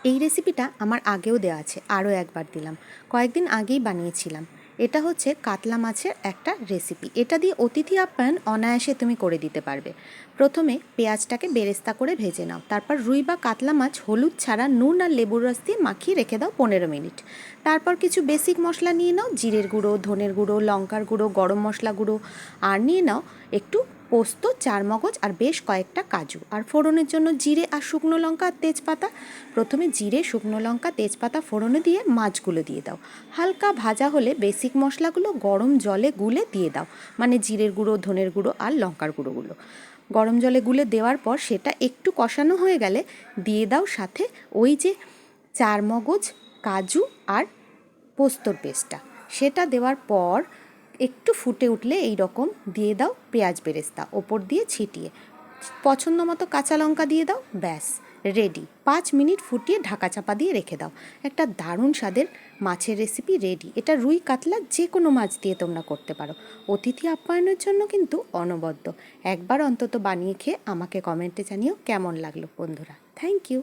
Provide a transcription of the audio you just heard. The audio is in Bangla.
এই রেসিপিটা আমার আগেও দেওয়া আছে, আরও একবার দিলাম, কয়েকদিন আগেই বানিয়েছিলাম। এটা হচ্ছে কাতলা মাছের একটা রেসিপি। এটা দিয়ে অতিথি আপ্যায়ন অনায়াসে তুমি করে দিতে পারবে। প্রথমে পেঁয়াজটাকে বেরেস্তা করে ভেজে নাও, তারপর রুই বা কাতলা মাছ হলুদ ছাড়া নুন আর লেবুর রস দিয়ে মাখিয়ে রেখে দাও 15 মিনিট। তারপর কিছু বেসিক মশলা নিয়ে নাও, জিরের গুঁড়ো, ধনের গুঁড়ো, লঙ্কার গুঁড়ো, গরম মশলা গুঁড়ো, আর নিয়ে নাও একটু পোস্ত, চারমগজ আর বেশ কয়েকটা কাজু। আর ফোড়নের জন্য জিরে আর শুকনো লঙ্কা আর তেজপাতা। প্রথমে জিরে, শুকনো লঙ্কা, তেজপাতা ফোড়নে দিয়ে মাছগুলো দিয়ে দাও। হালকা ভাজা হলে বেসিক মশলাগুলো গরম জলে গুলে দিয়ে দাও, মানে জিরের গুঁড়ো, ধনের গুঁড়ো আর লঙ্কার গুঁড়োগুলো। গরম জলে গুলে দেওয়ার পর সেটা একটু কষানো হয়ে গেলে দিয়ে দাও সাথে ওই যে চারমগজ, কাজু আর পোস্তর পেস্টটা। সেটা দেওয়ার পর একটু ফুটে উঠলে এই রকম দিয়ে দাও পেঁয়াজ বেরেস্তা ওপর দিয়ে ছিটিয়ে, পছন্দ মতো কাঁচা লঙ্কা দিয়ে দাও, ব্যাস রেডি। 5 মিনিট ফুটিয়ে ঢাকা চাপা দিয়ে রেখে দাও। একটা দারুণ স্বাদের মাছের রেসিপি রেডি। এটা রুই কাতলা যে কোনো মাছ দিয়ে তোমরা করতে পারো। অতিথি আপ্যায়নের জন্য কিন্তু অনবদ্য। একবার অন্তত বানিয়ে খেয়ে আমাকে কমেন্টে জানিও কেমন লাগলো বন্ধুরা। Thank you.